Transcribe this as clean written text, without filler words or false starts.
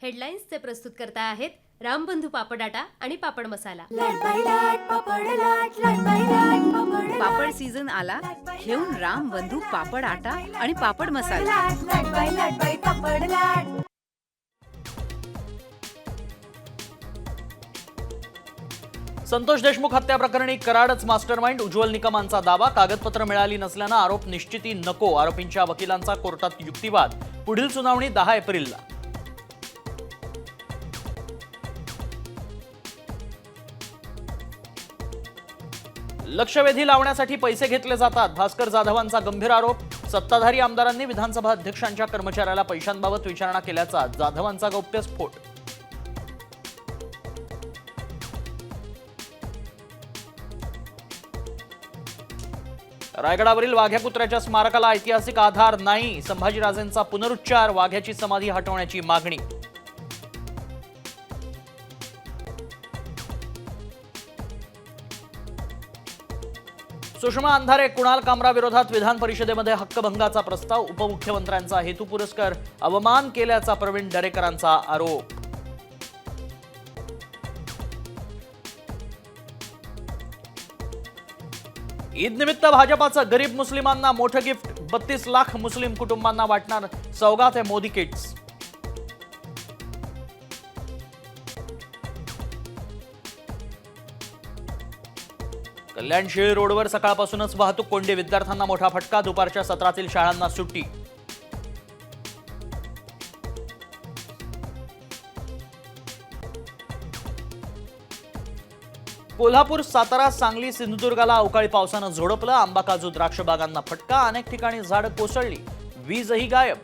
हेडलाईन्सचे प्रस्तुतकर्ता आहेत रामबंधू पापड आटा आणि पापड मसाला। पापड सीझन आला, घेऊन रामबंधू पापड आटा आणि पापड मसाला। संतोष देशमुख हत्या प्रकरणी कराडच मास्टरमाइंड उज्ज्वल निकमांचा दावा। कागदपत्र मिळाली नसल्यानं आरोप निश्चिती नको, आरोपींच्या वकिलांचा कोर्टात युक्तिवाद। पुढील सुनावणी 10 एप्रिलला। लक्षवेधी लावण्यासाठी पैसे घेतले जातात, भास्कर जाधवांचा गंभीर आरोप। सत्ताधारी आमदारांनी विधानसभा अध्यक्षांच्या कर्मचाऱ्याला पैशांबाबत विचारणा केल्याचा जाधवांचा गौप्यस्फोट। रायगडावरील वाघ्या कुत्र्याच्या स्मारकाला ऐतिहासिक आधार नाही, संभाजीराजेंचा पुनरुच्चार। वाघ्याची समाधी हटवण्याची मागणी। सुषमा अंधारे कुणाल कामरा विरोधात विधान परिषदेमध्ये हक्कभंगाचा प्रस्ताव। उपमुख्यमंत्र्यांचा हेतू पुरस्कार अवमान केल्याचा प्रवीण दरेकरांचा आरोप। ईद निमित्त भाजपाचं गरीब मुस्लिमांना मोठं गिफ्ट। 32 लाख मुस्लिम कुटुंबांना वाटणार सौगात आहे मोदी किट्स। कल्याण शिळी रोडवर सकाळपासूनच वाहतूक कोंडी, विद्यार्थ्यांना मोठा फटका। दुपारच्या सत्रातील शाळांना सुट्टी। कोल्हापूर, सातारा, सांगली, सिंधुदुर्गाला अवकाळी पावसानं झोडपलं। आंबा, काजू, द्राक्ष बागांना फटका। अनेक ठिकाणी झाडं कोसळली, वीजही गायब।